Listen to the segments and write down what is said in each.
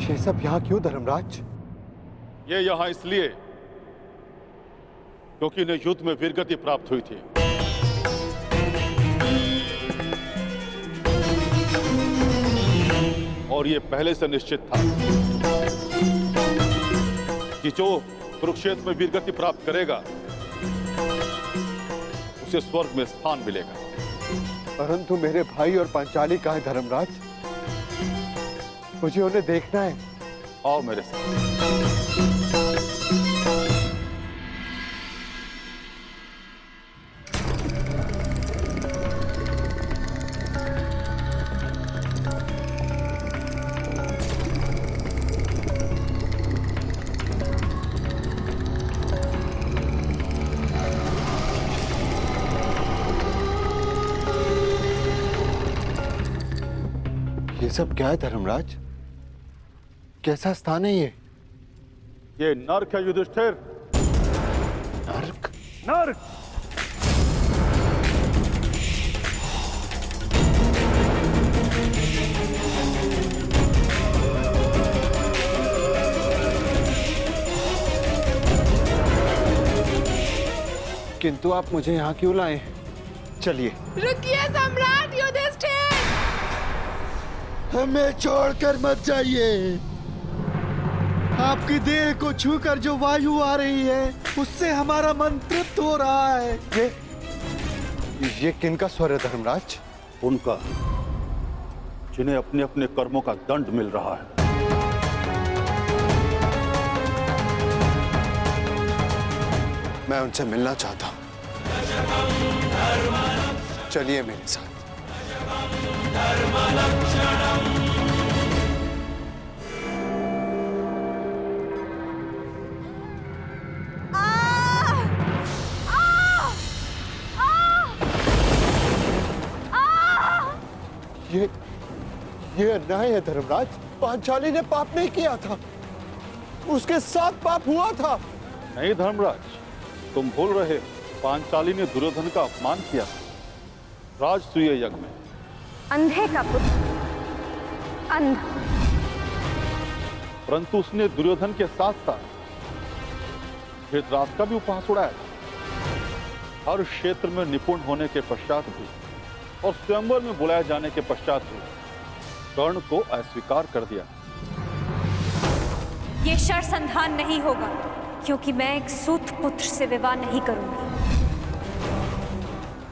ये सब यहाँ क्यों धर्मराज? ये यहाँ इसलिए क्योंकि इन्हें युद्ध में वीरगति प्राप्त हुई थी। और ये पहले से निश्चित था कि जो कुरुक्षेत्र में वीरगति प्राप्त करेगा उसे स्वर्ग में स्थान मिलेगा। परंतु मेरे भाई और पांचाली कहाँ है धर्मराज? मुझे उन्हें देखना है। आओ मेरे साथ। ये सब क्या है धर्मराज? कैसा स्थान है ये? ये नर्क है युधिष्ठिर। नर्क? नर्क। किंतु आप मुझे यहाँ क्यों लाए? चलिए। रुकिए सम्राट युधिष्ठिर! हमें छोड़कर मत जाइए। आपकी देह को छूकर जो वायु आ रही है उससे हमारा मन तृप्त हो रहा है। ये किनका स्वर है धर्मराज? उनका, जिन्हें अपने अपने कर्मों का दंड मिल रहा है। मैं उनसे मिलना चाहता हूं। चलिए मेरे साथ। ये अन्याय है धर्मराज। पांचाली ने पाप नहीं किया था, उसके साथ पाप हुआ था। नहीं धर्मराज, तुम भूल रहे। पांचाली ने दुर्योधन का अपमान किया राजसूय यज्ञ में। अंधे का पुत्र अंधा। परंतु उसने दुर्योधन के साथ साथ धृतराष्ट्र का भी उपहास उड़ाया। हर क्षेत्र में निपुण होने के पश्चात भी और स्वयंवर में बुलाए जाने के पश्चात भी कर्ण को अस्वीकार कर दिया। ये शरसंधान नहीं होगा, क्योंकि मैं एक सूत पुत्र से विवाह नहीं करूंगी।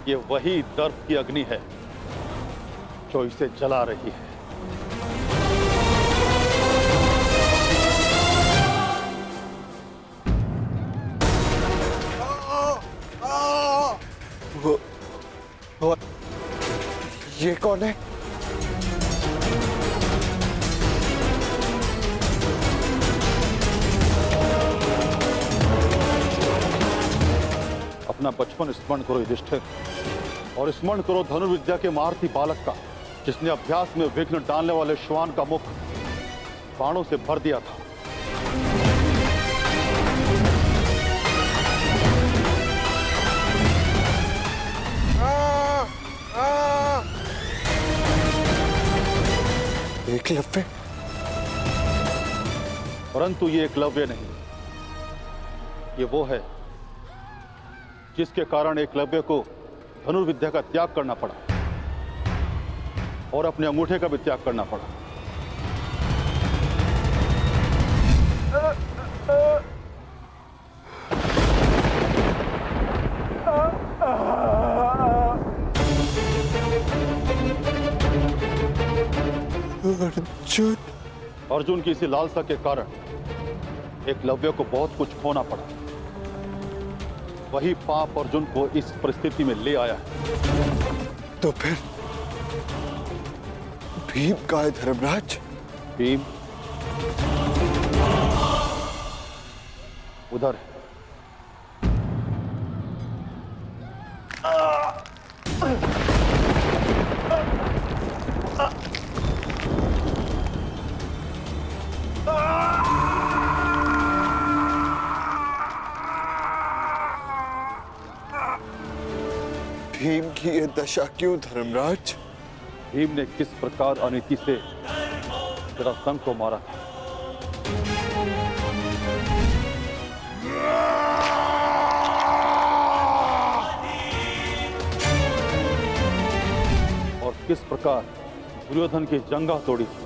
ये वही दर्प की अग्नि है जो इसे जला रही है। वो ये कौन है? अपना बचपन स्मरण करो युधिष्ठिर, और स्मरण करो धनुर्विद्या के महारथी बालक का, जिसने अभ्यास में विघ्न डालने वाले श्वान का मुख बाणों से भर दिया था। एकलव्य? परंतु ये एकलव्य नहीं, ये वो है जिसके कारण एकलव्य को धनुर्विद्या का त्याग करना पड़ा और अपने अंगूठे का भी त्याग करना पड़ा। अर्जुन? अर्जुन की इसी लालसा के कारण एकलव्य को बहुत कुछ खोना पड़ा। वही पाप अर्जुन को इस परिस्थिति में ले आया है। तो फिर भीम का है धर्मराज? भीम उधर है। भीम की ये दशा क्यों धर्मराज? भीम ने किस प्रकार अनीति से जरासंध को मारा था और किस प्रकार दुर्योधन की जंगा तोड़ी थी।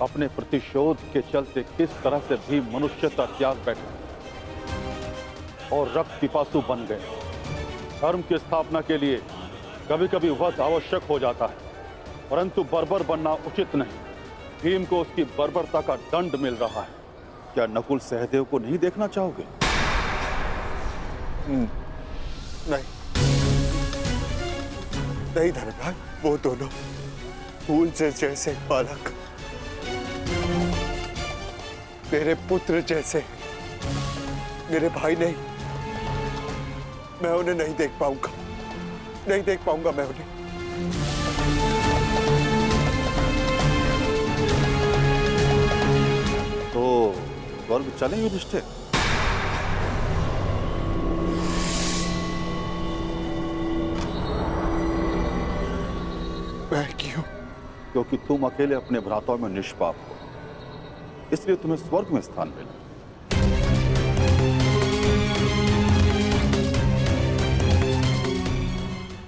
अपने प्रतिशोध के चलते किस तरह से भी मनुष्यता त्याग बैठे और रक्त पिपासु बन गए। धर्म की स्थापना के लिए कभी कभी वध आवश्यक हो जाता है, परंतु बर्बर बनना उचित नहीं। भीम को उसकी बर्बरता का दंड मिल रहा है। क्या नकुल सहदेव को नहीं देखना चाहोगे? नहीं नहीं धर्मराज, वो दोनों फूल से जैसे बालक मेरे पुत्र जैसे, मेरे भाई नहीं। मैं उन्हें नहीं देख पाऊंगा, नहीं देख पाऊंगा मैं उन्हें। तो स्वर्ग चलें युधिष्ठिर? मैं क्यों? क्योंकि तुम अकेले अपने भ्राताओं में निष्पाप हो, इसलिए तुम्हें स्वर्ग में स्थान मिला।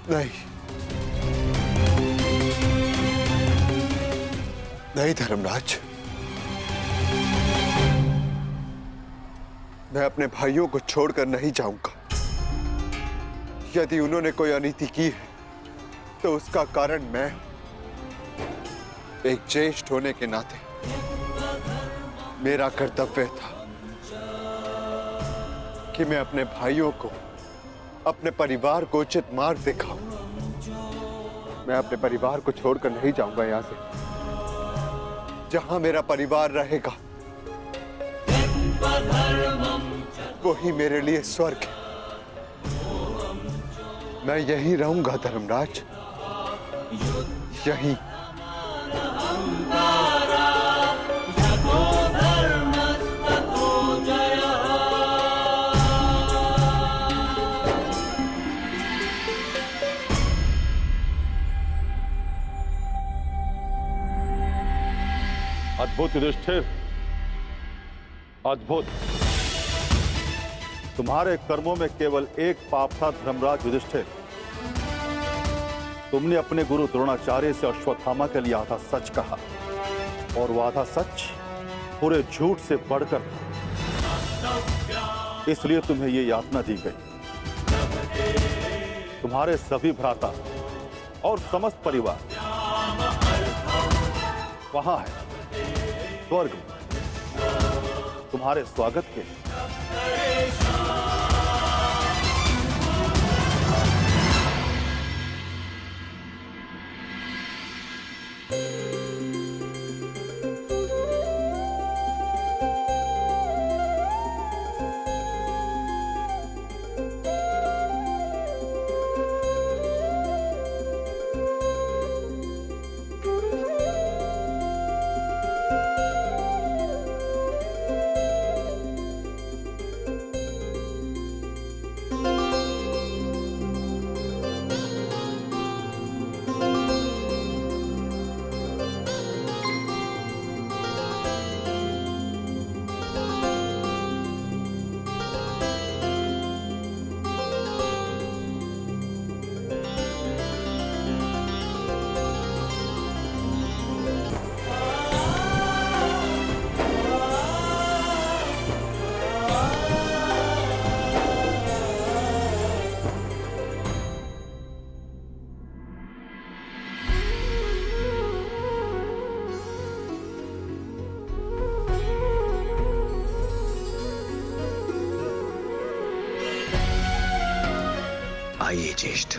नहीं नहीं धर्मराज, मैं अपने भाइयों को छोड़कर नहीं जाऊंगा। यदि उन्होंने कोई अनीति की है तो उसका कारण मैं हूं। एक ज्येष्ठ होने के नाते मेरा कर्तव्य था कि मैं अपने भाइयों को, अपने परिवार को उचित मार्ग दिखाऊं। मैं अपने परिवार को छोड़कर नहीं जाऊंगा यहां से। जहां मेरा परिवार रहेगा वही मेरे लिए स्वर्ग है। मैं यहीं रहूंगा धर्मराज, यहीं। अद्भुत युधिष्ठिर, अद्भुत। तुम्हारे कर्मों में केवल एक पाप था धर्मराज युधिष्ठिर। तुमने अपने गुरु द्रोणाचार्य से अश्वत्थामा के लिए आधा सच कहा, और वो आधा सच पूरे झूठ से बढ़कर था। इसलिए तुम्हें ये यातना दी गई। तुम्हारे सभी भ्राता और समस्त परिवार वहां है, स्वर्ग में, तुम्हारे स्वागत के लिए। आइए ज्येष्ठ।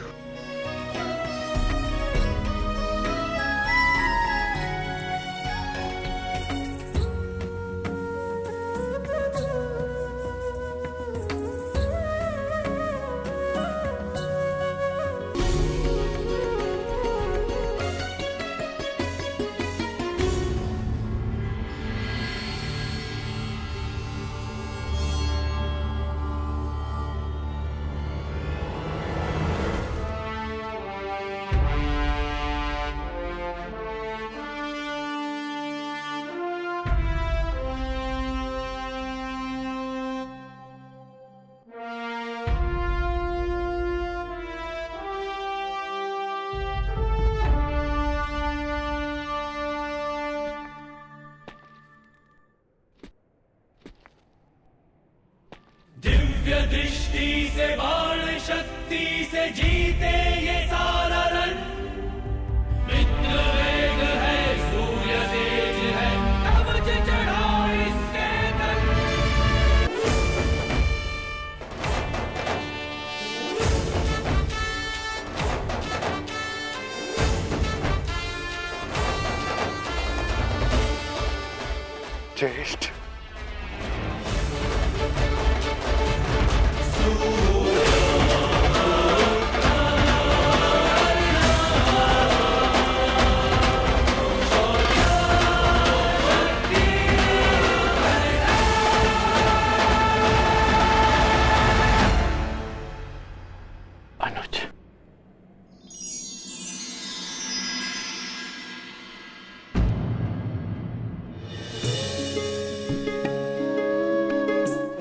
इसी से जीते ये सारा रण। मित्र वेग है, सूर्य तेज है, कवच चढ़ा इसके तन। ज्येष्ठ, अनुज,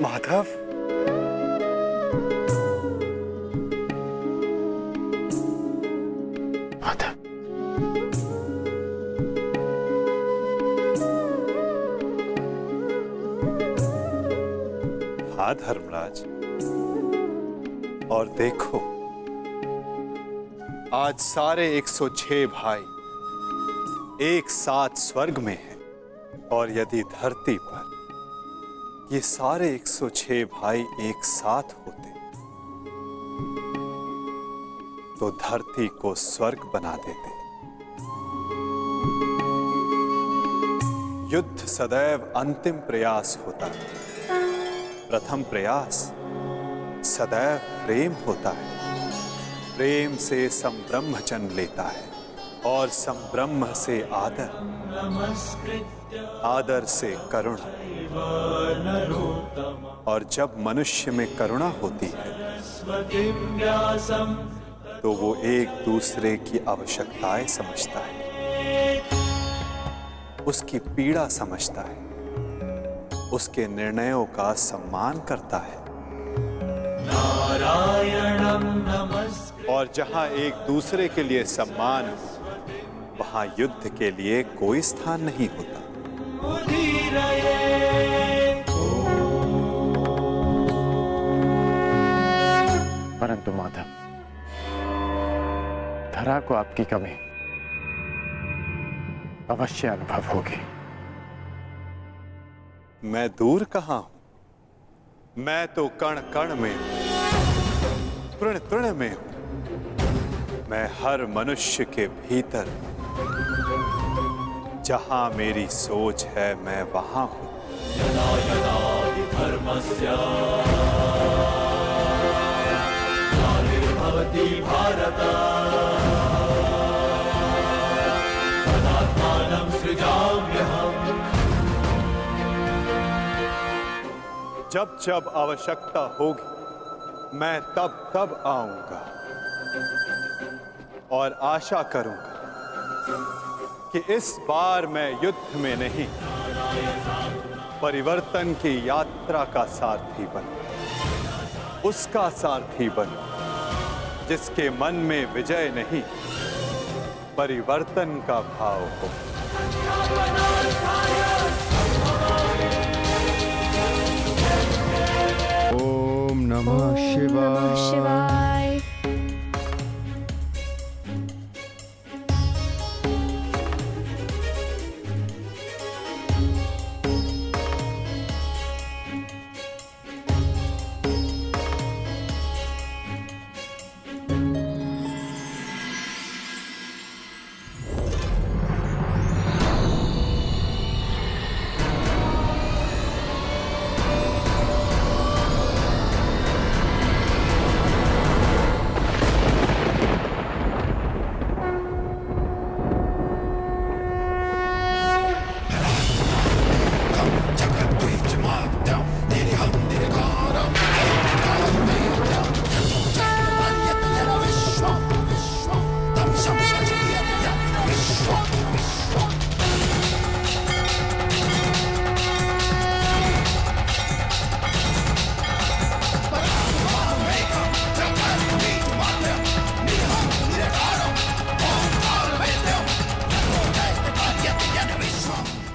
माधव, माधव, हाँ धर्मराज, और देखो आज सारे 106 भाई एक साथ स्वर्ग में हैं, और यदि धरती पर ये सारे 106 भाई एक साथ होते तो धरती को स्वर्ग बना देते। युद्ध सदैव अंतिम प्रयास होता है, प्रथम प्रयास सदैव प्रेम होता है। प्रेम से संब्रह्म जन्म लेता है और संब्रह्म से आदर, आदर से करुणा, और जब मनुष्य में करुणा होती है तो वो एक दूसरे की आवश्यकताएं समझता है, उसकी पीड़ा समझता है, उसके निर्णयों का सम्मान करता है। और जहां एक दूसरे के लिए सम्मान हो वहां युद्ध के लिए कोई स्थान नहीं होता। परंतु माधव, धरा को आपकी कमी अवश्य अनुभव होगी। मैं दूर कहां हूं, मैं तो कण कण में हूं, तृण तृण में हूं। मैं हर मनुष्य के भीतर हूं। जहां मेरी सोच है मैं वहां हूं। यदा यदा हि धर्मस्य ग्लानिर्भवति भारत, तदात्मानं सृजाम्यहम्। जब जब आवश्यकता होगी मैं तब तब आऊंगा, और आशा करूंगा कि इस बार मैं युद्ध में नहीं, परिवर्तन की यात्रा का सारथी बनूं, उसका सारथी बनूं जिसके मन में विजय नहीं, परिवर्तन का भाव हो। ओम नमः शिवाय।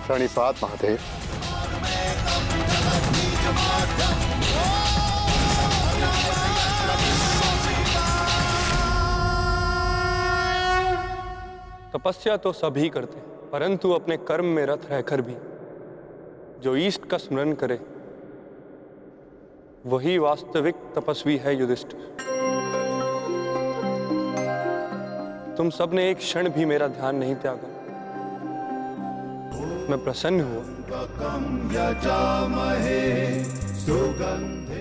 प्रणिपात महादेव। तपस्या तो सभी करते हैं, परंतु अपने कर्म में रत रहकर भी जो ईष्ट का स्मरण करे वही वास्तविक तपस्वी है युधिष्ठिर। तुम सबने एक क्षण भी मेरा ध्यान नहीं त्यागा। मैं प्रसन्न हुआ।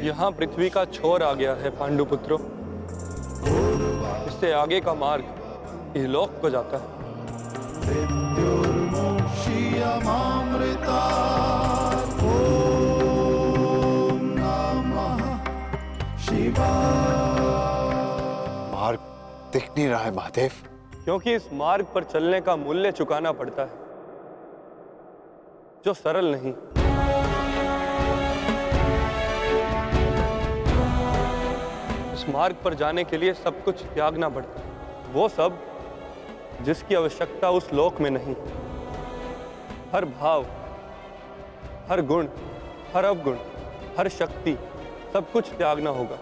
यहाँ पृथ्वी का छोर आ गया है पांडुपुत्रों। इससे आगे का मार्ग इहलोक को जाता है। मार्ग दिख नहीं रहा है महादेव। क्योंकि इस मार्ग पर चलने का मूल्य चुकाना पड़ता है, जो सरल नहीं। इस मार्ग पर जाने के लिए सब कुछ त्यागना पड़ता है, वो सब जिसकी आवश्यकता उस लोक में नहीं। हर भाव, हर गुण, हर अवगुण, हर शक्ति, सब कुछ त्यागना होगा।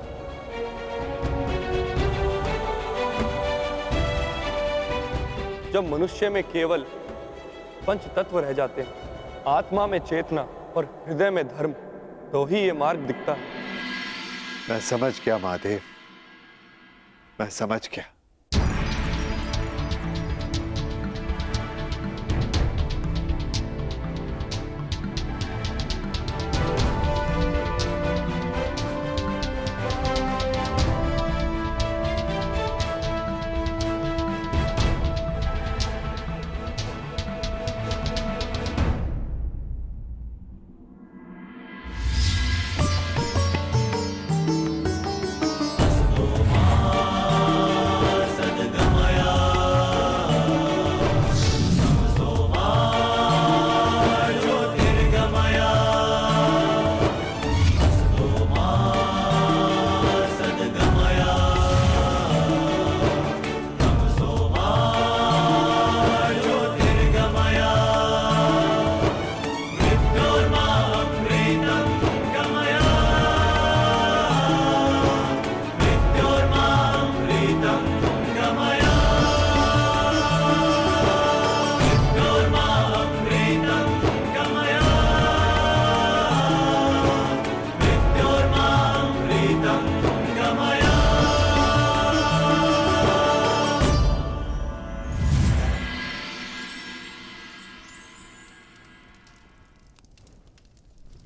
जब मनुष्य में केवल पंच तत्व रह जाते हैं, आत्मा में चेतना और हृदय में धर्म, तो ही ये मार्ग दिखता है। मैं समझ गया महादेव, मैं समझ गया।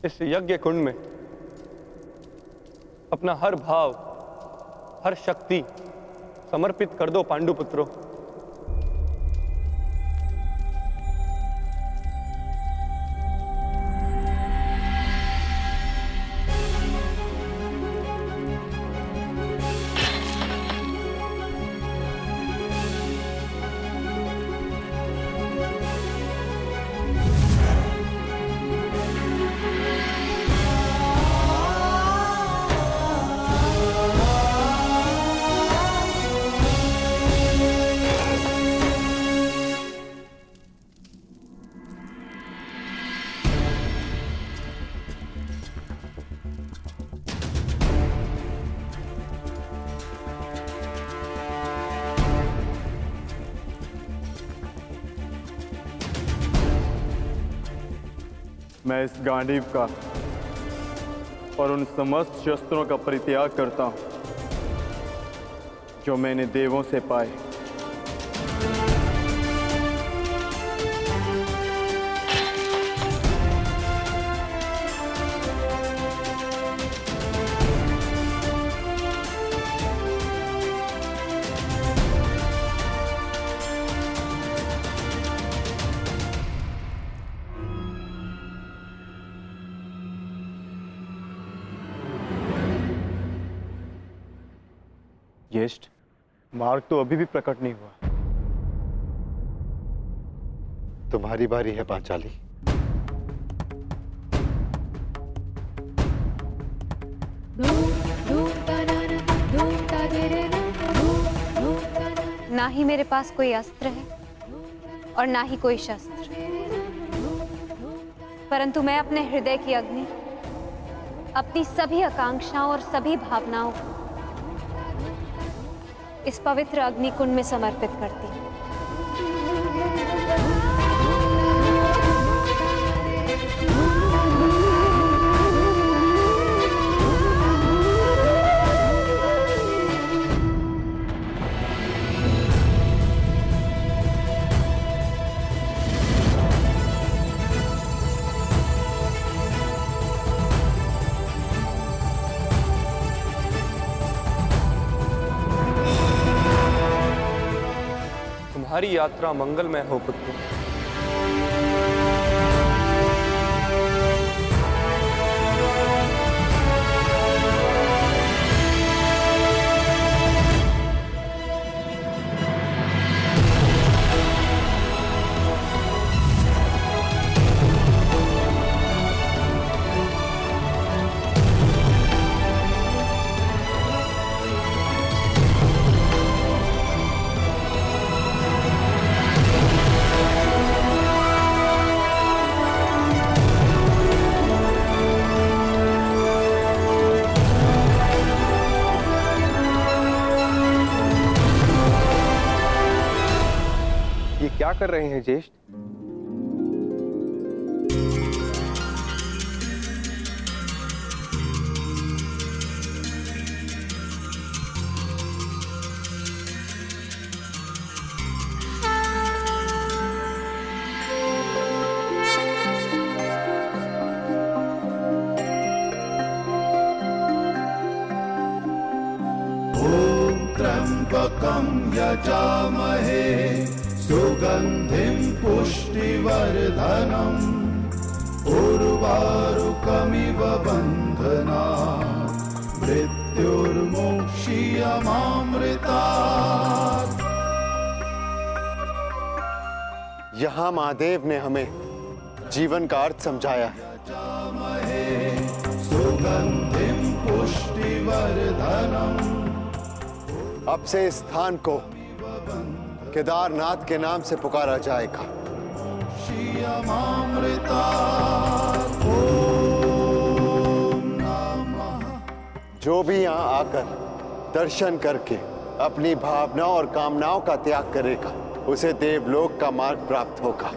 इस यज्ञ कुंड में अपना हर भाव, हर शक्ति समर्पित कर दो पांडुपुत्रों। मैं इस गांडीव का और उन समस्त शस्त्रों का परित्याग करता हूं जो मैंने देवों से पाए। ज्येष्ठ, मार्ग तो अभी भी प्रकट नहीं हुआ। तुम्हारी बारी है पांचाली। ना ही मेरे पास कोई अस्त्र है और ना ही कोई शस्त्र, परंतु मैं अपने हृदय की अग्नि, अपनी सभी आकांक्षाओं और सभी भावनाओं को इस पवित्र अग्निकुंड में समर्पित करती हूँ। तुम्हारी यात्रा मंगलमय हो पुत्र। ये क्या कर रहे हैं ज्येष्ठ? त्र्यंबकं यजामहे सुगंधिं पुष्टिवर्धनम् उर्वारुकमिव बन्धनात् मृत्युर्मुक्षीयमामृतात्। यहाँ महादेव ने हमें जीवन का अर्थ समझाया है। सुगंधिं पुष्टिवर्धनम्। अब से इस स्थान को केदारनाथ के नाम से पुकारा जाएगा। जो भी यहाँ आकर दर्शन करके अपनी भावनाओं और कामनाओं का त्याग करेगा उसे देवलोक का मार्ग प्राप्त होगा।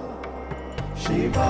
शिवा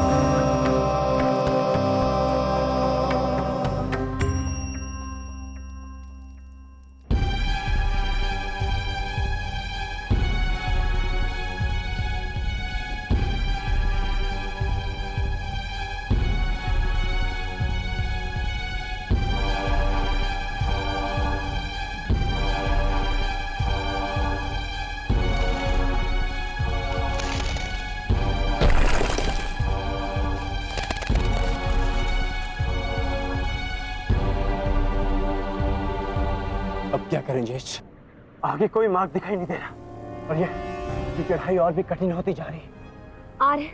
अब क्या करें ज्येष्ठ? आगे कोई मार्ग दिखाई नहीं दे रहा और ये चढ़ाई और भी कठिन होती जा रही है। आर्य,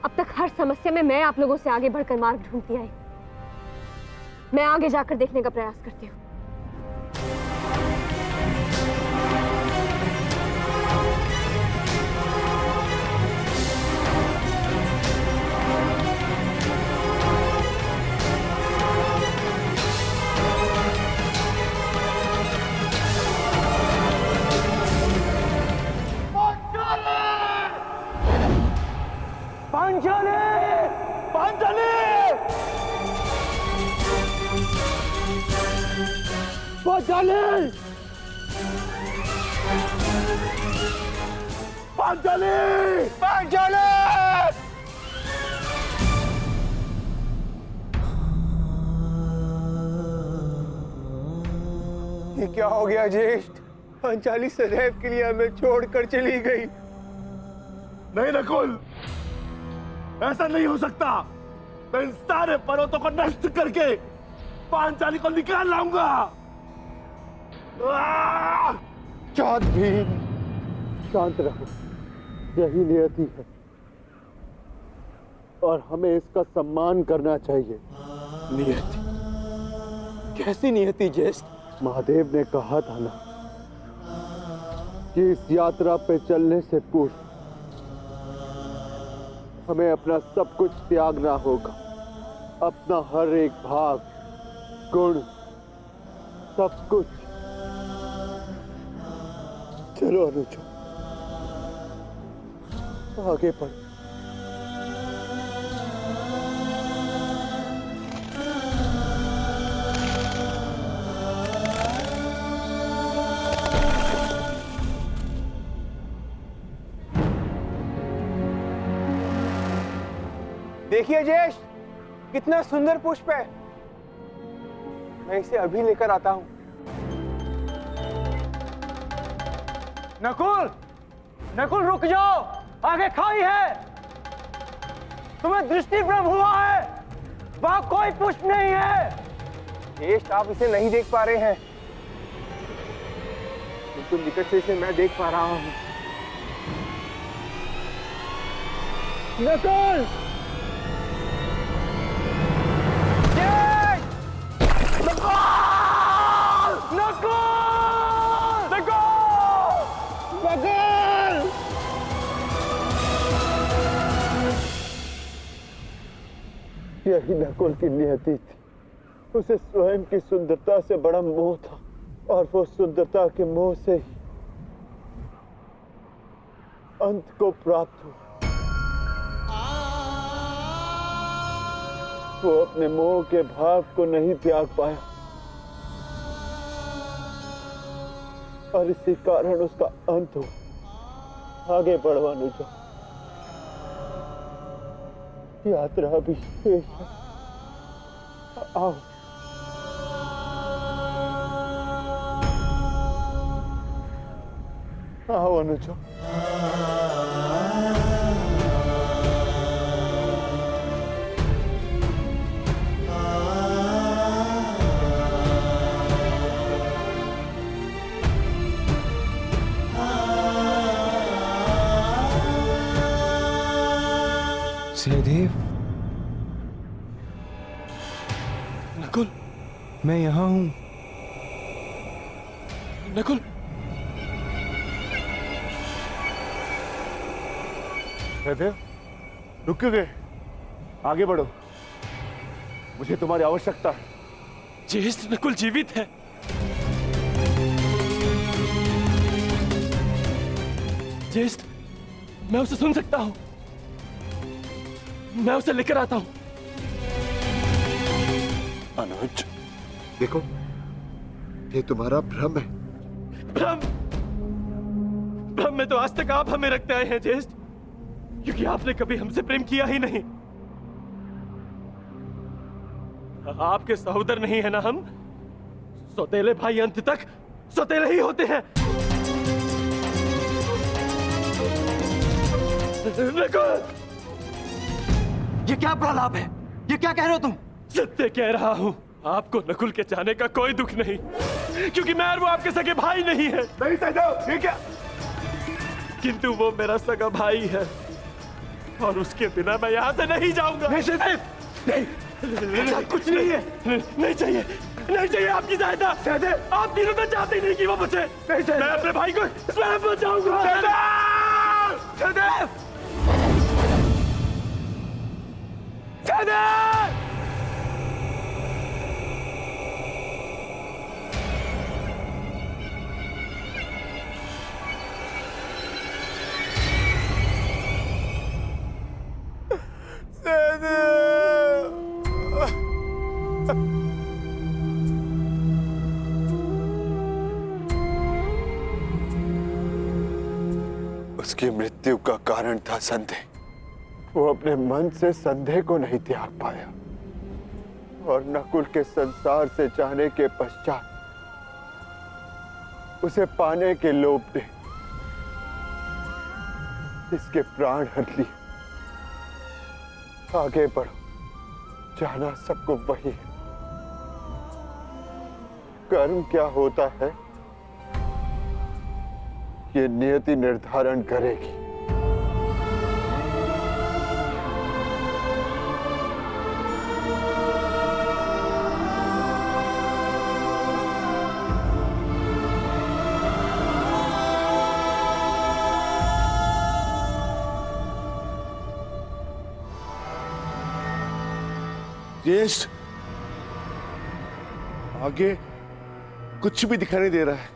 अब तक हर समस्या में मैं आप लोगों से आगे बढ़कर मार्ग ढूंढती आई। मैं आगे जाकर देखने का प्रयास करती हूँ। ये क्या हो गया ज्येष्ठ? पांचाली सदैव के लिए हमें छोड़कर चली गई। नहीं नकुल, ऐसा नहीं हो सकता। मैं इन सारे पर्वतों को नष्ट करके पांचाली को निकाल लाऊंगा। चाँद भी शांत रहो, यही नियति है और हमें इसका सम्मान करना चाहिए। नियति? कैसी नियति ज्येष्ठ? महादेव ने कहा था ना कि इस यात्रा पे चलने से पूर्व हमें अपना सब कुछ त्यागना होगा। अपना हर एक भाग, गुण, सब कुछ। चलो अनुज, आगे बढ़। देखिए ज्येष्ठ, कितना सुंदर पुष्प है। मैं इसे अभी लेकर आता हूं। नकुल, नकुल रुक जाओ, आगे खाई है, तुम्हें दृष्टि भ्रम हुआ है, वहां कोई पुष्प नहीं है। ज्येष्ठ, आप इसे नहीं देख पा रहे हैं, बिल्कुल निकट से इसे मैं देख पा रहा हूं। नकुल! यही नकुल की नियति थी, उसे स्वयं की सुंदरता से बड़ा मोह था और वो सुंदरता के मोह से ही अंत को प्राप्त हुआ। वो अपने मोह के भाव को नहीं त्याग पाया और इसी कारण उसका अंत हुआ। आगे बढ़ो अनुजा, यात्रा भी शेष है। आओ। आओ अनुजा। सहदेव, नकुल, मैं यहाँ हूँ। नकुल, सहदेव, रुक क्यों गए? आगे बढ़ो, मुझे तुम्हारी आवश्यकता है। ज्येष्ठ, नकुल जीवित है। ज्येष्ठ, मैं उसे सुन सकता हूँ, मैं उसे लेकर आता हूँ। अनुज, देखो, ये तुम्हारा भ्रम है। भ्रम? भ्रम में तो आज तक आप हमें रखते आए हैं ज्येष्ठ, क्योंकि आपने कभी हमसे प्रेम किया ही नहीं। आपके सहोदर नहीं है ना हम? सौतेले भाई अंत तक सौतेले ही होते हैं। ये क्या प्रलाप है? ये क्या कह रहे हो तुम? सत्य कह रहा हूँ। आपको नकुल के जाने का कोई दुख नहीं, क्योंकि मैं और वो आपके सगे भाई नहीं है। नहीं सहदेव, ये क्या? किंतु वो मेरा सगा भाई है और उसके बिना मैं यहाँ से नहीं जाऊंगा। नहीं सहदेव, नहीं, ऐसा कुछ नहीं है। नहीं चाहिए, नहीं चाहिए आपकी सहायता। सहदेव, आप तीनों तो चाहते ही नहीं कि वो बचे। मैं अपने भाई को स्वयं बचाऊंगा। सहदेव! सहदेव! सहदेव! उसकी मृत्यु का कारण था संदेह। वो अपने मन से संदेह को नहीं त्याग पाया और नकुल के संसार से जाने के पश्चात उसे पाने के लोभ ने इसके प्राण हर लिए। आगे बढ़ो, जाना सबको वही है। कर्म क्या होता है ये नियति निर्धारण करेगी। ज्येष्ठ, आगे कुछ भी दिखाई नहीं दे रहा है।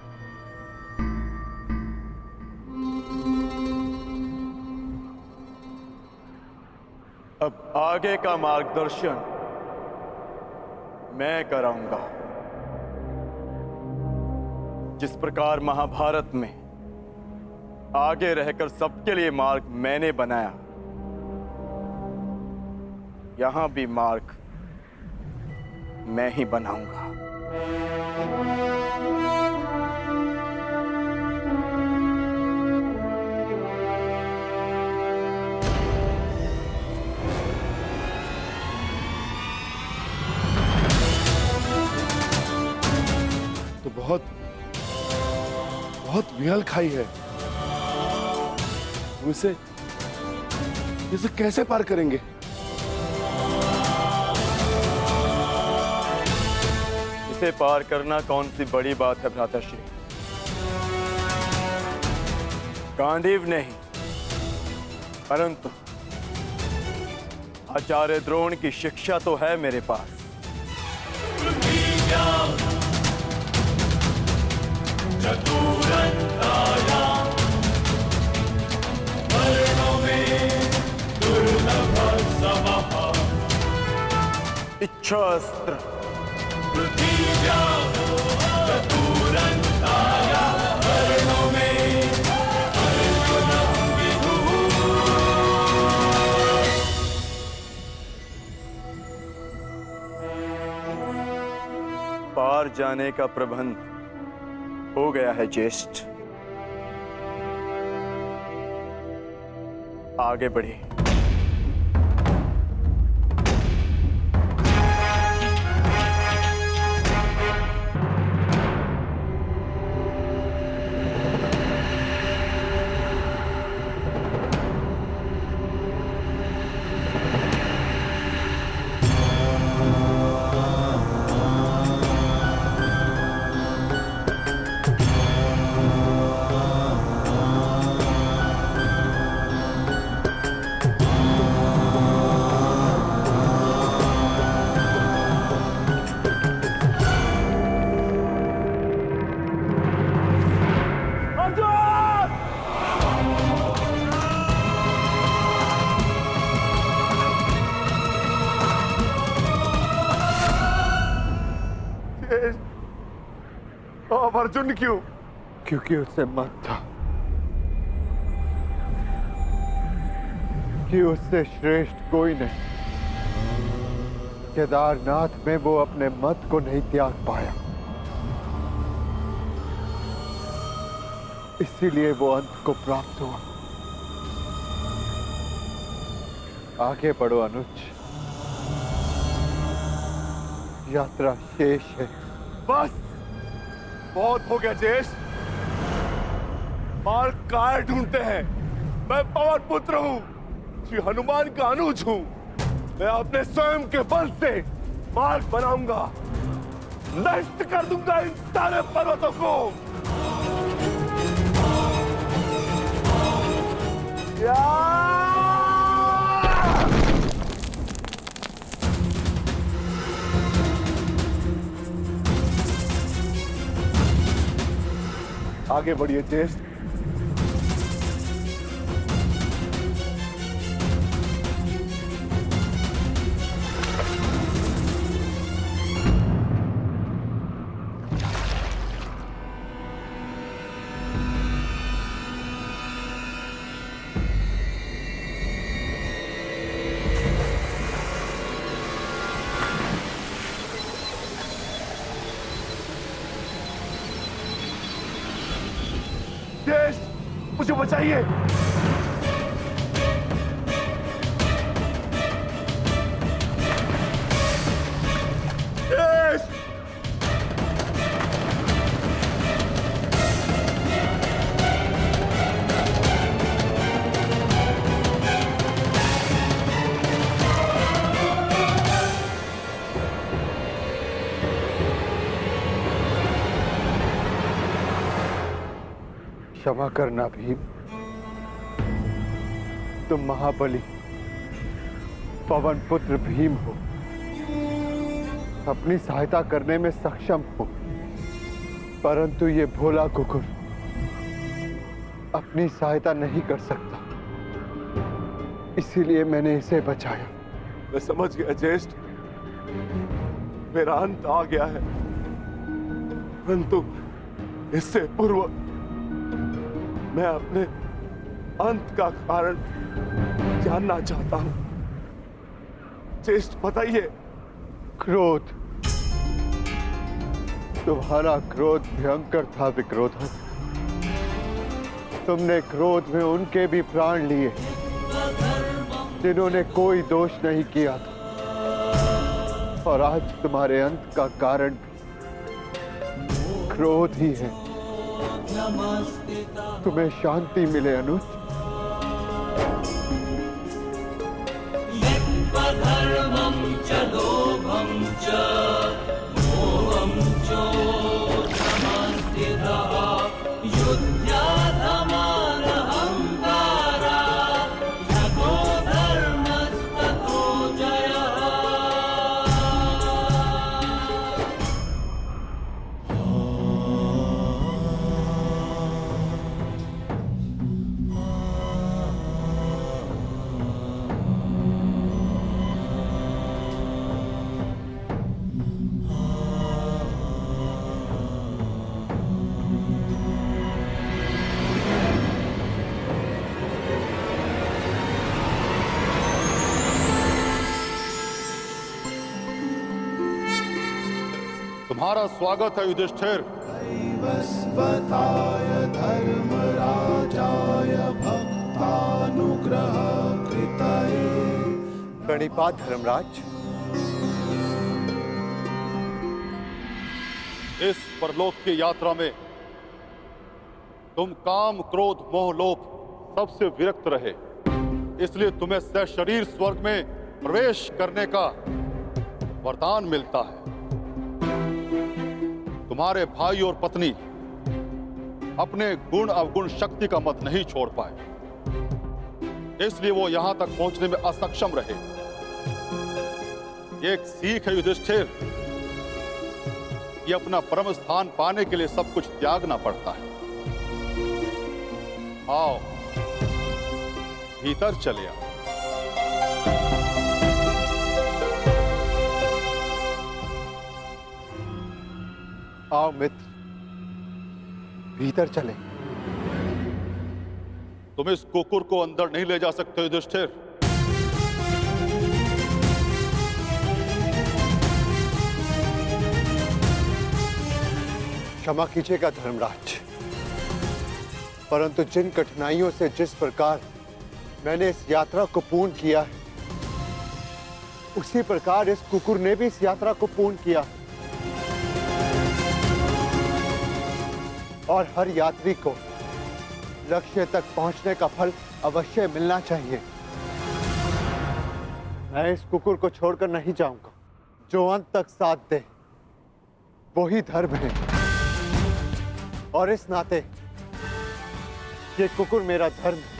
अब आगे का मार्गदर्शन मैं कराऊंगा। जिस प्रकार महाभारत में आगे रहकर सबके लिए मार्ग मैंने बनाया, यहां भी मार्ग मैं ही बनाऊंगा। विहल खाई है, हम इसे कैसे पार करेंगे? इसे पार करना कौन सी बड़ी बात है भ्राताश्री। गांडीव नहीं, परंतु आचार्य द्रोण की शिक्षा तो है मेरे पास। इच्छास्त्र पार जाने का प्रबंध हो गया है ज्येष्ठ। आगे बढ़े। अब अर्जुन क्यों? क्योंकि उससे मत था कि उससे श्रेष्ठ कोई नहीं। केदारनाथ में वो अपने मत को नहीं त्याग पाया, इसीलिए वो अंत को प्राप्त हुआ। आगे बढ़ो अनुज, यात्रा शेष है। बस बहुत हो गया ज्येष्ठ। मार्ग काय ढूंढते हैं? मैं पवन पुत्र हूँ, श्री हनुमान का अनुज हूँ। मैं अपने स्वयं के बल से मार्ग बनाऊंगा, नष्ट कर दूंगा इन सारे पर्वतों को। आगे बढ़िए ज्येष्ठ। मुझे बचाइए। क्षमा करना भीम, तुम महाबली पवन पुत्र भीम हो, अपनी सहायता करने में सक्षम हो, परंतु ये भोला कुकुर अपनी सहायता नहीं कर सकता, इसीलिए मैंने इसे बचाया। मैं समझ गया ज्येष्ठ, मेरा अंत आ गया है, परंतु इससे पूर्व मैं अपने अंत का कारण जानना चाहता हूं। ज्येष्ठ बताइए। क्रोध, तुम्हारा क्रोध भयंकर था विक्रोधन। तुमने क्रोध में उनके भी प्राण लिए जिन्होंने कोई दोष नहीं किया था, और आज तुम्हारे अंत का कारण क्रोध ही है। तुम्हें शांति मिले अनुज। धर्मं च लोभं च मोहं चोषमस्थितः युध्याधमानहङ्कारा यतो धर्मस्ततो जयः। तुम्हारा स्वागत है युधिष्ठिर। वैवस्वताय धर्मराजाय भक्तानुग्रह कृतये। प्रणिपात धर्मराज। इस परलोक की यात्रा में तुम काम, क्रोध, मोह, लोभ सबसे विरक्त रहे, इसलिए तुम्हें सशरीर स्वर्ग में प्रवेश करने का वरदान मिलता है। तुम्हारे भाई और पत्नी अपने गुण अवगुण शक्ति का मत नहीं छोड़ पाए, इसलिए वो यहां तक पहुंचने में असक्षम रहे। ये एक सीख है युधिष्ठिर कि अपना परम स्थान पाने के लिए सब कुछ त्यागना पड़ता है। आओ भीतर चले आओ। आओ मित्र, भीतर चले। तुम इस कुकुर को अंदर नहीं ले जा सकते युधिष्ठिर। क्षमा कीजिएगा धर्मराज, परंतु जिन कठिनाइयों से जिस प्रकार मैंने इस यात्रा को पूर्ण किया है, उसी प्रकार इस कुकुर ने भी इस यात्रा को पूर्ण किया। और हर यात्री को लक्ष्य तक पहुंचने का फल अवश्य मिलना चाहिए। मैं इस कुकुर को छोड़कर नहीं जाऊंगा। जो अंत तक साथ दे वही धर्म है, और इस नाते ये कुकुर मेरा धर्म है।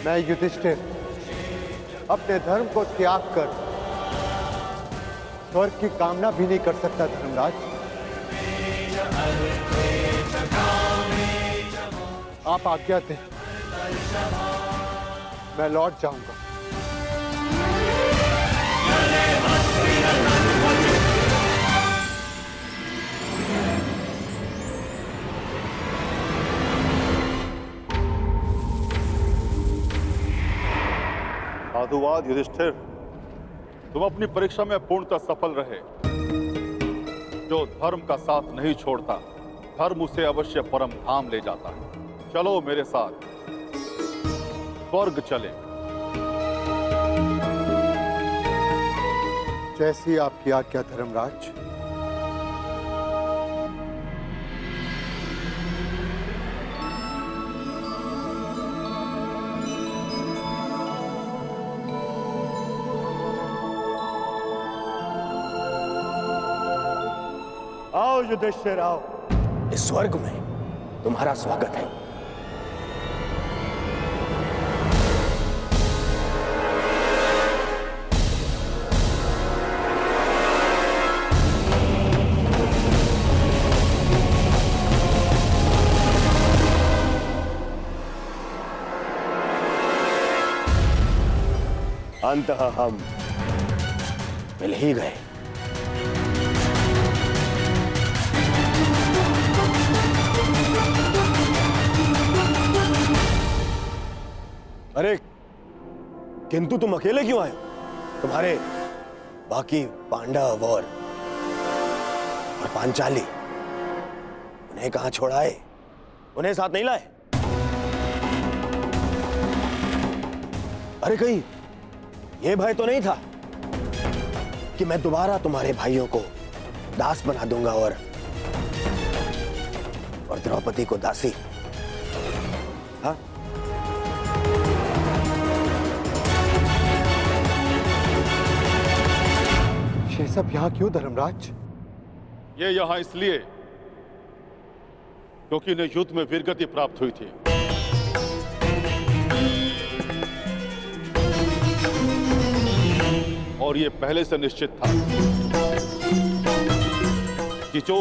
मैं युधिष्ठिर अपने धर्म को त्याग कर स्वर्ग की कामना भी नहीं कर सकता धर्मराज। आप आज्ञा दें, मैं लौट जाऊंगा। साधुवाद युधिष्ठिर, तुम अपनी परीक्षा में पूर्णतः सफल रहे। जो धर्म का साथ नहीं छोड़ता, धर्म उसे अवश्य परम धाम ले जाता है। चलो मेरे साथ स्वर्ग चले। जैसी आपकी आज्ञा धर्मराज। आओ युधिष्ठिर आओ, इस स्वर्ग में तुम्हारा स्वागत है। अंततः हम मिल ही गए। अरे किंतु तुम अकेले क्यों आए? तुम्हारे बाकी पांडव और पांचाली उन्हें कहां छोड़ाए? उन्हें साथ नहीं लाए? अरे कहीं ये भय तो नहीं था कि मैं दोबारा तुम्हारे भाइयों को दास बना दूंगा और द्रौपदी को दासी। हाँ? ये सब यहाँ क्यों धर्मराज? ये यहां इसलिए क्योंकि इन्हें युद्ध में वीरगति प्राप्त हुई थी। और ये पहले से निश्चित था कि जो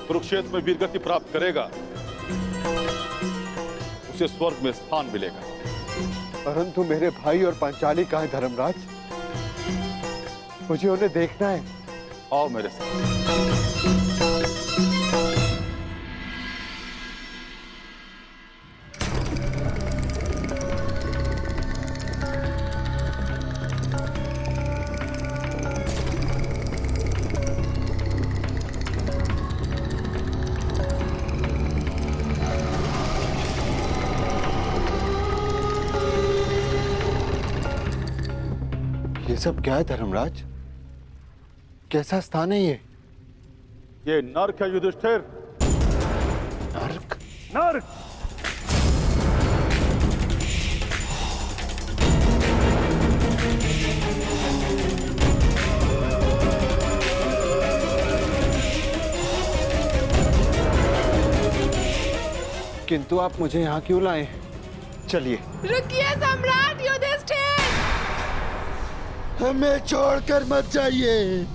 कुरुक्षेत्र में वीरगति प्राप्त करेगा उसे स्वर्ग में स्थान मिलेगा। परंतु मेरे भाई और पांचाली कहाँ है धर्मराज? मुझे उन्हें देखना है। आओ मेरे साथ। ये सब क्या है धर्मराज? कैसा स्थान है ये? ये नर्क है युधिष्ठिर। नर्क? नर्क। किंतु आप मुझे यहाँ क्यों लाए? चलिए। रुकिए सम्राट युधिष्ठिर। हमें छोड़कर मत जाइए।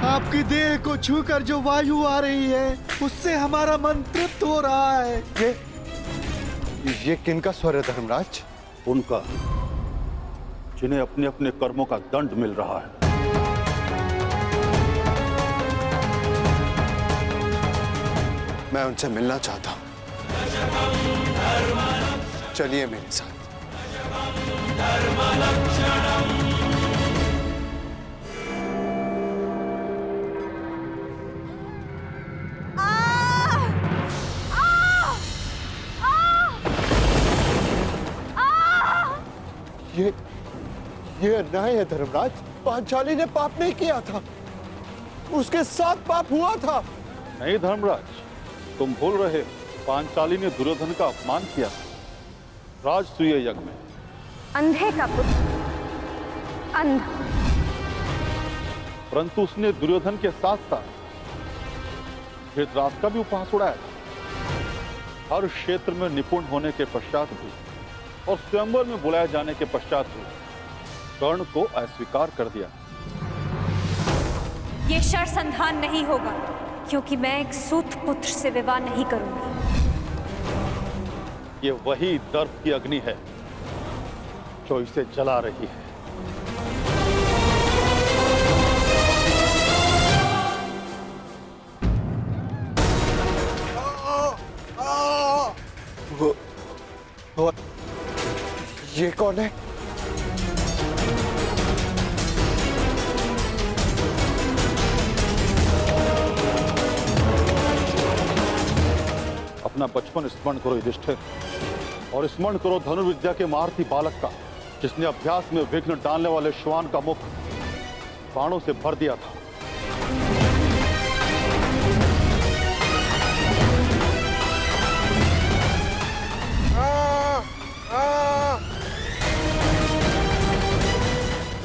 आपकी देह को छूकर जो वायु आ रही है उससे हमारा मन तृप्त हो रहा है। ये किनका स्वर है धर्मराज? उनका, जिन्हें अपने अपने कर्मों का दंड मिल रहा है। मैं उनसे मिलना चाहता हूं। चलिए मेरे साथ। ये अन्याय है धर्मराज। पांचाली ने पाप नहीं किया था, उसके साथ पाप हुआ था। नहीं धर्मराज, तुम भूल रहे हो। पांचाली ने दुर्योधन का अपमान किया राजसूय यज्ञ में। अंधे का पुत्र अंधा। परंतु उसने दुर्योधन के साथ साथ धृतराष्ट्र का भी उपहास उड़ाया। हर क्षेत्र में निपुण होने के पश्चात भी और स्वयंवर में बुलाए जाने के पश्चात भी कर्ण को अस्वीकार कर दिया। ये शरसंधान नहीं होगा, क्योंकि मैं एक सूत पुत्र से विवाह नहीं करूंगी। ये वही दर्प की अग्नि है जो इसे जला रही है। वो ये कौन है? अपना बचपन स्मरण करो युधिष्ठिर, और स्मरण करो धनुर्विद्या के महारथी बालक का, जिसने अभ्यास में विघ्न डालने वाले श्वान का मुख बाणों से भर दिया था।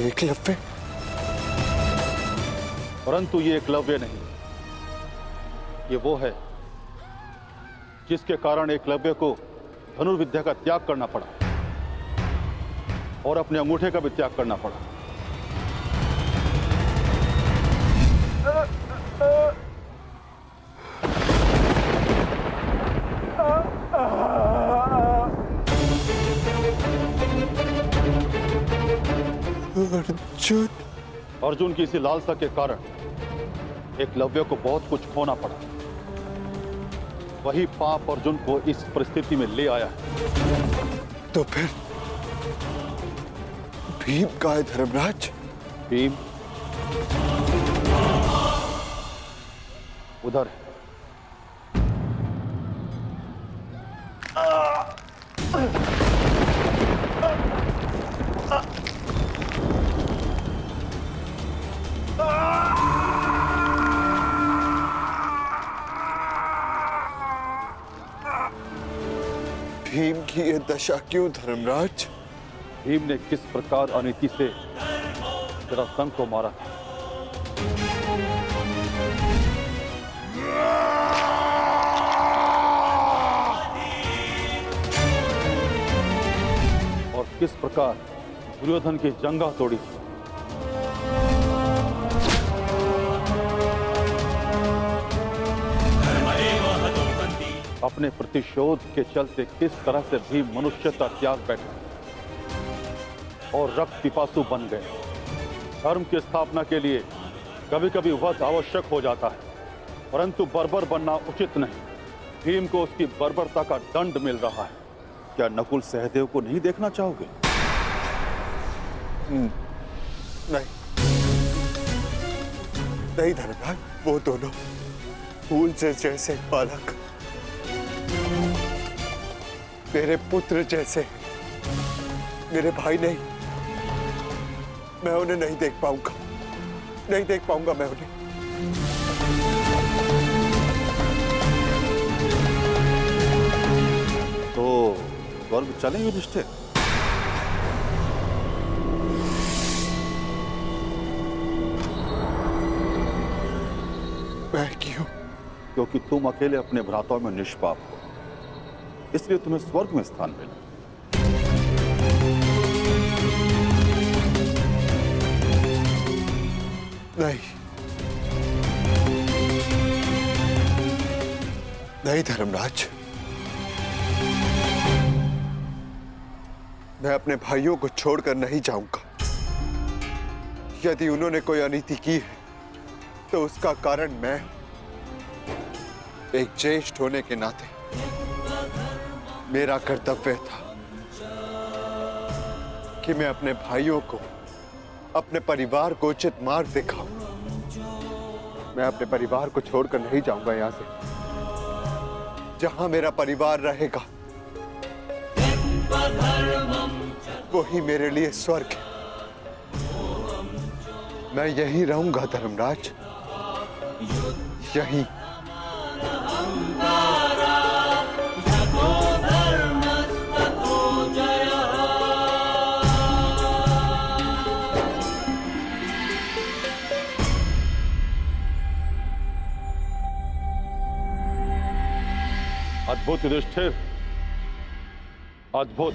एकलव्य? परंतु ये एकलव्य नहीं, ये वो है जिसके कारण एकलव्य को धनुर्विद्या का त्याग करना पड़ा और अपने अंगूठे का भी त्याग करना पड़ा। अर्जुन। अर्जुन की इसी लालसा के कारण एकलव्य को बहुत कुछ खोना पड़ा। वही पाप अर्जुन को इस परिस्थिति में ले आया है। तो फिर भीम का है धर्मराज? भीम उधर है। भीम की ये दशा क्यों धर्मराज? भीम ने किस प्रकार अनीति से जरासंध को मारा था, और किस प्रकार दुर्योधन की जंगा तोड़ी थी। अपने प्रतिशोध के चलते किस तरह से भीम मनुष्यता त्याग बैठा और रक्त पिपासु बन गए। धर्म की स्थापना के लिए कभी कभी वध आवश्यक हो जाता है, परंतु बर्बर बनना उचित नहीं। भीम को उसकी बर्बरता का दंड मिल रहा है। क्या नकुल सहदेव को नहीं देखना चाहोगे? नहीं नहीं धर्मराज, वो दोनों फूल से जैसे बालक मेरे पुत्र जैसे, मेरे भाई नहीं। मैं उन्हें नहीं देख पाऊंगा, नहीं देख पाऊंगा मैं उन्हें। तो स्वर्ग चलें युधिष्ठिर? मैं क्यों? क्योंकि तुम अकेले अपने भ्राताओं में निष्पाप हो, इसलिए तुम्हें स्वर्ग में स्थान मिला। नहीं नहीं धर्मराज, मैं अपने भाइयों को छोड़कर नहीं जाऊंगा। यदि उन्होंने कोई अनीति की है तो उसका कारण मैं, एक ज्येष्ठ होने के नाते मेरा कर्तव्य था कि मैं अपने भाइयों को, अपने परिवार को उचित मार्ग दिखाऊं। मैं अपने परिवार को छोड़कर नहीं जाऊंगा यहां से। जहां मेरा परिवार रहेगा वही मेरे लिए स्वर्ग है। मैं यहीं रहूंगा धर्मराज, यहीं। अद्भुत युधिष्ठिर, अद्भुत।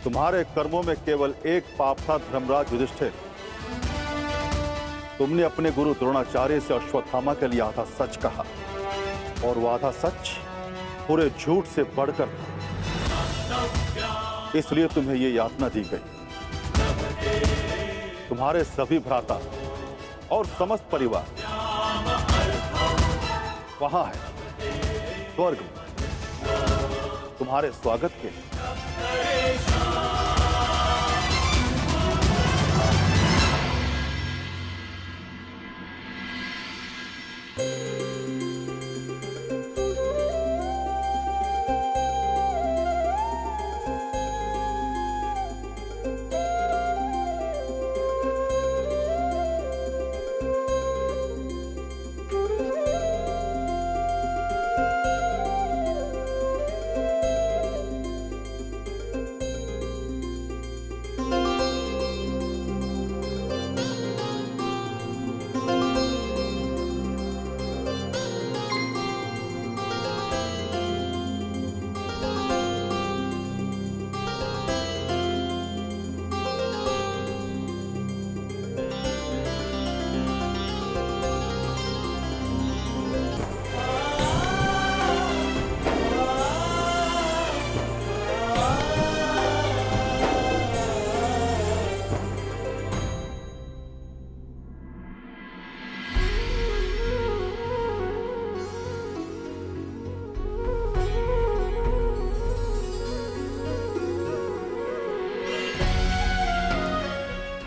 तुम्हारे कर्मों में केवल एक पाप था धर्मराज युधिष्ठिर। तुमने अपने गुरु द्रोणाचार्य से अश्वत्थामा के लिए आधा सच कहा, और वो आधा सच पूरे झूठ से बढ़कर था। इसलिए तुम्हें ये यातना दी गई। तुम्हारे सभी भ्राता और समस्त परिवार वहां है, स्वर्ग में, तुम्हारे स्वागत के लिए।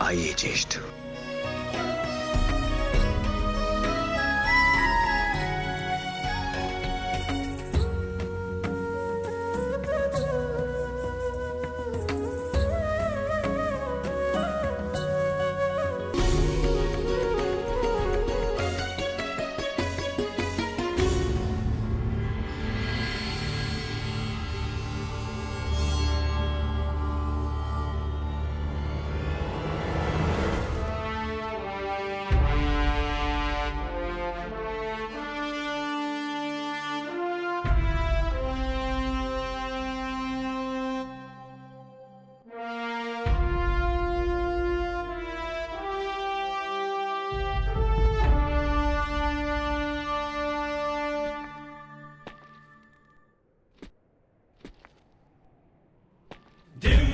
आइए ज्येष्ठ।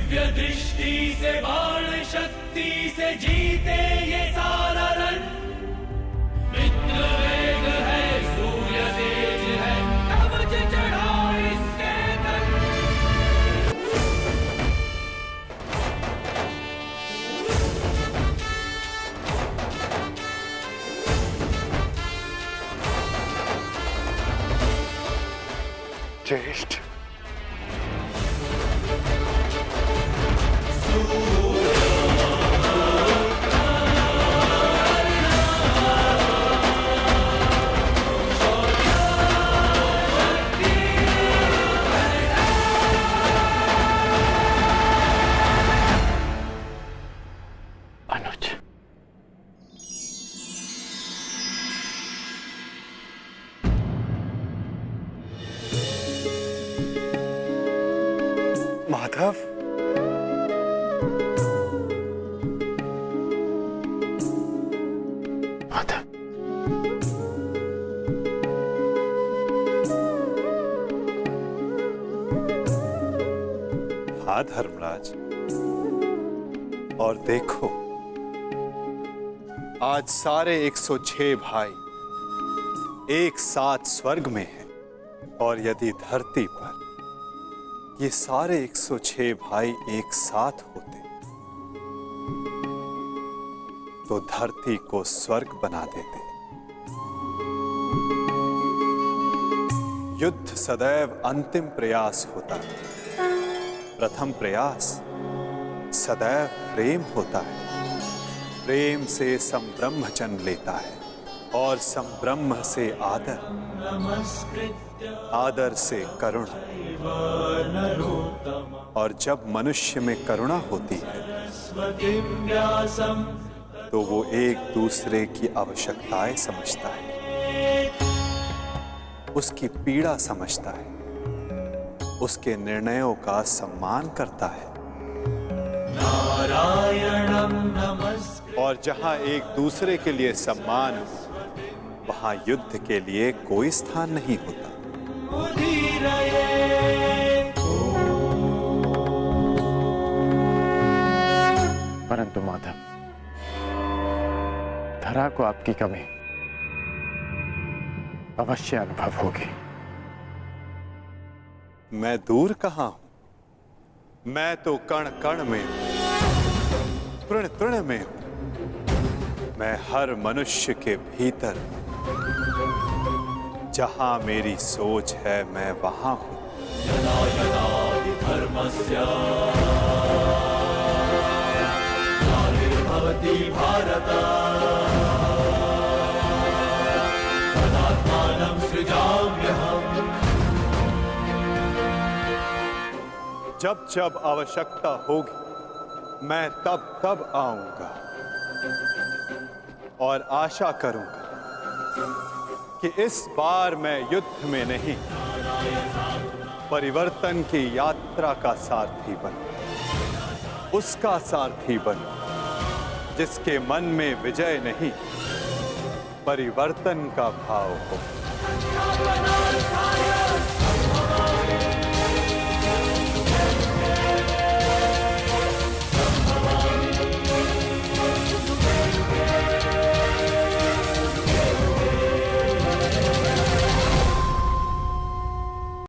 दिव्य दृष्टि से बाण शक्ति से जीते ये सारा रण। मित्र वेग है सूर्य तेज है कवच चढ़ा इसके तन। ज्येष्ठ अनुज, माधव, माधव, हाँ धर्मराज, और देखो आज सारे 106 भाई एक साथ स्वर्ग में हैं, और यदि धरती पर ये सारे 106 भाई एक साथ होते तो धरती को स्वर्ग बना देते। युद्ध सदैव अंतिम प्रयास होता है। प्रथम प्रयास सदैव प्रेम होता है। प्रेम से संब्रह्म जन्म लेता है और संब्रह्म से आदर, आदर से करुणा, और जब मनुष्य में करुणा होती है तो वो एक दूसरे की आवश्यकताएं समझता है, उसकी पीड़ा समझता है, उसके निर्णयों का सम्मान करता है। और जहां एक दूसरे के लिए सम्मान हो वहां युद्ध के लिए कोई स्थान नहीं होता। परंतु माधव, धरा को आपकी कमी अवश्य अनुभव होगी। मैं दूर कहां हूं, मैं तो कण कण में हूं, तृण तृण में हूं। मैं हर मनुष्य के भीतर हूं। जहां मेरी सोच है मैं वहां हूं। यदा यदा धर्मस्य ग्लानिर्भवति भारत तदात्मानं सृजाम्यहम्। जब जब आवश्यकता होगी मैं तब तब आऊंगा और आशा करूंगा कि इस बार मैं युद्ध में नहीं, परिवर्तन की यात्रा का सारथी बनूं, उसका सारथी बनूं जिसके मन में विजय नहीं, परिवर्तन का भाव हो।